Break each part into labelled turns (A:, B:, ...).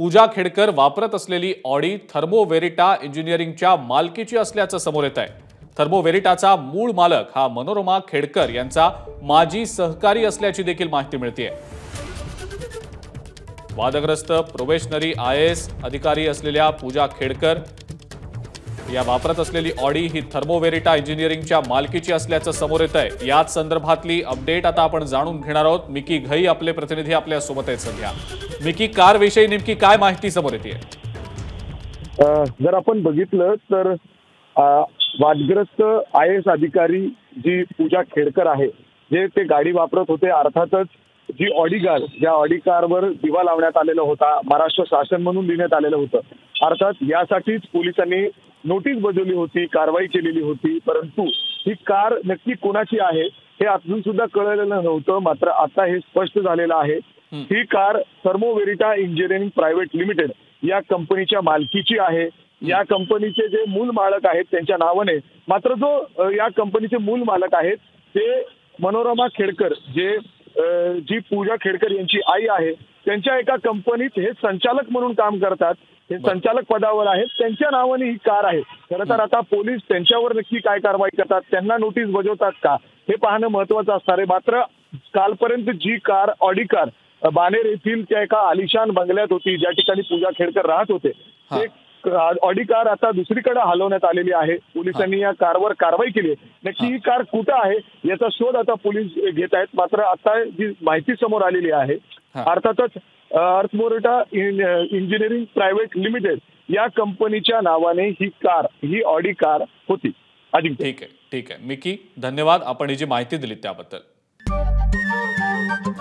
A: पूजा खेडकर वापरत असलेली Audi thermo वेरिटा इंजिनिअरिंगच्या मालकीची असल्याचं समोर येत आहे। थर्मो वेरिटाचा मूळ मालक हा मनोरमा खेडकर यांचा माजी सहकारी असल्याची देखील माहिती मिळते। वादग्रस्त प्रोबेशनरी IAS अधिकारी असलेल्या पूजा खेडकर या वापरत असलेली ऑडी ही थर्मो वेरिटा इंजिनिअरिंगच्या मालकीची असल्याचं समोर येत आहे। याच संदर्भातली अपडेट आता आपण जाणून घेणार आहोत। मिकी घई आपले प्रतिनिधी आपल्या सोबत आहेत सध्या। मिकी, कार विषयी नेमकी काय माहिती समोर येते?
B: जर आपण बघितलं तर वादग्रस्त IAS अधिकारी जी पूजा खेडकर आहे, जे ते गाडी वापरत होते, अर्थातच जी ऑडी कार, ज्या ऑडी कारवर दिवा लावण्यात आलेला होता, महाराष्ट्र शासन म्हणून लिहिण्यात आलेलं होतं, अर्थात यासाठीच पोलिसांनी नोटीस बजावली होती, कारवाई केलेली होती। परंतु ही कार नक्की कोणाची आहे हे अजून सुद्धा कळलेलं नव्हतं। मात्र आता हे स्पष्ट झालेलं आहे। ही car Thermo Verita engineering private limited या कंपनीच्या मालकीची आहे। या कंपनीचे जे मूल मालक आहेत त्यांच्या नावाने, मात्र जो या कंपनीचे मूल मालक आहेत ते मनोरमा खेडकर, जी पूजा खेडकर यांची आई आहे, त्यांच्या एका कंपनीत हे संचालक म्हणून काम करतात। हे संचालक पदावर आहेत, त्यांच्या नावाने ही कार आहे। खरं तर आता पोलीस त्यांच्यावर नक्की काय कारवाई करतात, त्यांना नोटीस बजावतात का, हे पाहणं महत्वाचं असणार आहे। मात्र कालपर्यंत जी कार, ऑडी कार बाणेर येथील त्या एका आलिशान बंगल्यात होती, ज्या ठिकाणी पूजा खेडकर राहत होते, ते ऑडी कार आता दुसरीकडे हलवण्यात आलेली आहे। पोलिसांनी या कारवर कारवाई केली। नक्की ही कार कुठं आहे याचा शोध आता पोलीस घेत आहेत। मात्र आता जी माहिती समोर आलेली आहे, अर्थातच थर्मोवेरिटा इंजिनिअरिंग प्रायव्हेट लिमिटेड या कंपनीच्या नावाने ही ऑडी कार होती। अजिंक्य,
A: ठीक आहे मिकी, धन्यवाद आपण ही जी माहिती दिली त्याबद्दल।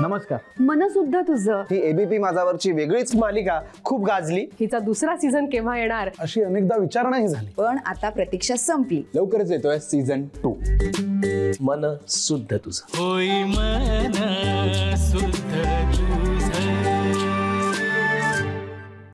C: नमस्कार।
D: मन सुद्धा तुझं।
C: ही ABP माझावरची वेगळीच मालिका खूप गाजली।
D: हिचा दुसरा सीझन केव्हा येणार
C: अशी अनेकदा विचारणा झाली,
E: पण आता प्रतीक्षा संपली।
C: लवकरच येतोय सीझन 2।
F: मन सुद्धा तुझं।
G: होई मन